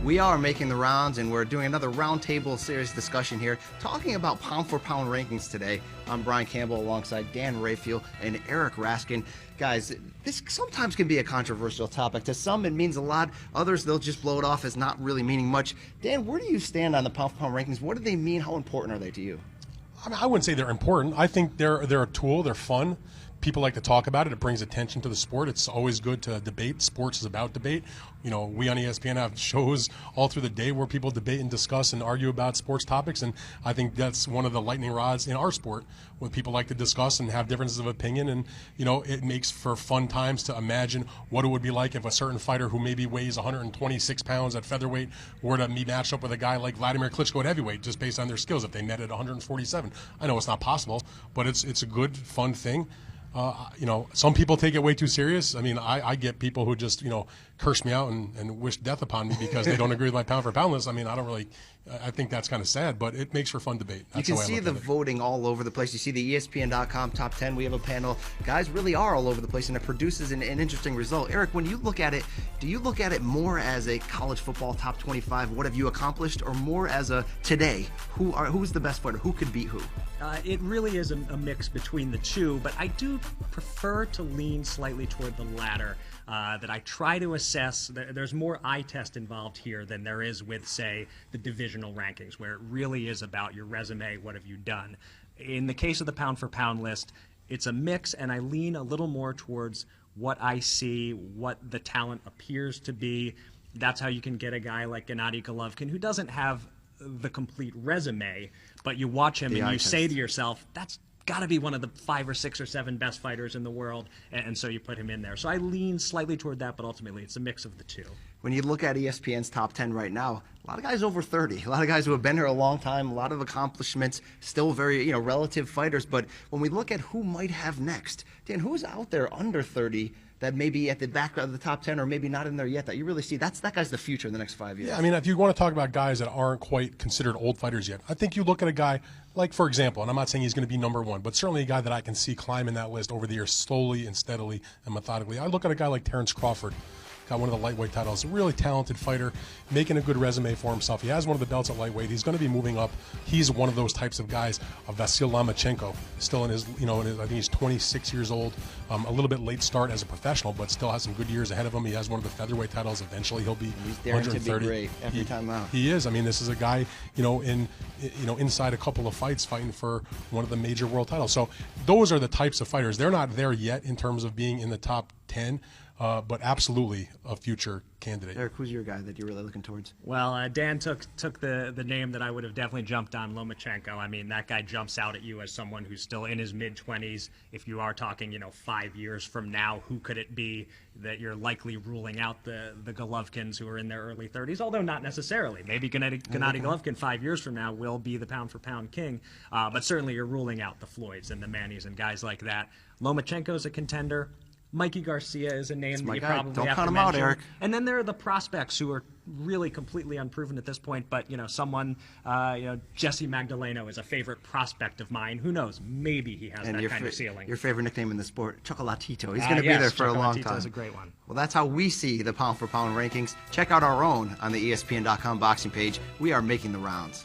We are making the rounds, and we're doing another roundtable series discussion here, talking about pound-for-pound rankings today. I'm Brian Campbell alongside Dan Rafael and Eric Raskin. Guys, this sometimes can be a controversial topic. To some, it means a lot. Others, they'll just blow it off as not really meaning much. Dan, where do you stand on the pound-for-pound rankings? What do they mean? How important are they to you? I mean, I wouldn't say they're important. I think they're a tool. They're fun. People like to talk about it. It brings attention to the sport. It's always good to debate. Sports is about debate. You know, we on ESPN have shows all through the day where people debate and discuss and argue about sports topics, and I think that's one of the lightning rods in our sport, when people like to discuss and have differences of opinion, and, you know, it makes for fun times to imagine what it would be like if a certain fighter who maybe weighs 126 pounds at featherweight were to be matched up with a guy like Vladimir Klitschko at heavyweight, just based on their skills, if they met at 147. I know it's not possible, but it's a good, fun thing. You know, some people take it way too serious. I mean, I get people who just, you know, curse me out and wish death upon me because they don't agree with my pound-for-pound list. I mean, I think that's kind of sad, but it makes for fun debate. That's you can see the voting all over the place. You see the ESPN.com top 10. We have a panel. Guys really are all over the place, and it produces an interesting result. Eric, when you look at it, do you look at it more as a college football top 25, what have you accomplished, or more as a today, who's the best fighter, who could beat who? It really is a mix between the two, but I do prefer to lean slightly toward the latter, that I try to assess. There's more eye test involved here than there is with, say, the divisional rankings, where it really is about your resume, what have you done. In the case of the pound-for-pound list, it's a mix, and I lean a little more towards what I see, what the talent appears to be. That's how you can get a guy like Gennady Golovkin, who doesn't have the complete resume, but you watch him and you say to yourself, that's got to be one of the 5 or 6 or 7 best fighters in the world, and so you put him in there. So I lean slightly toward that, but ultimately it's a mix of the two. When you look at ESPN's top 10 right now, a lot of guys over 30, a lot of guys who have been here a long time, a lot of accomplishments, still very, you know, relative fighters. But when we look at who might have next, Dan, who's out there under 30 that may be at the back of the top 10 or maybe not in there yet that you really see that guy's the future in the next 5 years? Yeah, I mean, if you want to talk about guys that aren't quite considered old fighters yet, I think you look at a guy like, for example, and I'm not saying he's going to be number one, but certainly a guy that I can see climbing that list over the years slowly and steadily and methodically. I look at a guy like Terrence Crawford. Got one of the lightweight titles, a really talented fighter, making a good resume for himself. He has one of the belts at lightweight. He's going to be moving up. He's one of those types of guys. Vasil Lomachenko, still in his, you know, I think he's 26 years old, a little bit late start as a professional, but still has some good years ahead of him. He has one of the featherweight titles. Eventually, he'll be he's daring 130. To be great every time out. He is. I mean, this is a guy, you know, inside a couple of fights, fighting for one of the major world titles. So those are the types of fighters. They're not there yet in terms of being in the top 10. But absolutely a future candidate. Eric, who's your guy that you're really looking towards? Well, Dan took the name that I would have definitely jumped on, Lomachenko. I mean, that guy jumps out at you as someone who's still in his mid-20s. If you are talking, you know, 5 years from now, who could it be that you're likely ruling out the Golovkins who are in their early 30s? Although not necessarily. Maybe Gennady Golovkin 5 years from now will be the pound-for-pound king. But certainly you're ruling out the Floyds and the Mannys and guys like that. Lomachenko's a contender. Mikey Garcia is a name that you probably Don't have count to him mention. out, Eric. And then there are the prospects who are really completely unproven at this point. But, you know, someone, you know, Jesse Magdaleno is a favorite prospect of mine. Who knows? Maybe he has that kind of ceiling. Your favorite nickname in the sport, Chocolatito. He's going to be there for a long time. Is a great one. Well, that's how we see the pound-for-pound rankings. Check out our own on the ESPN.com boxing page. We are making the rounds.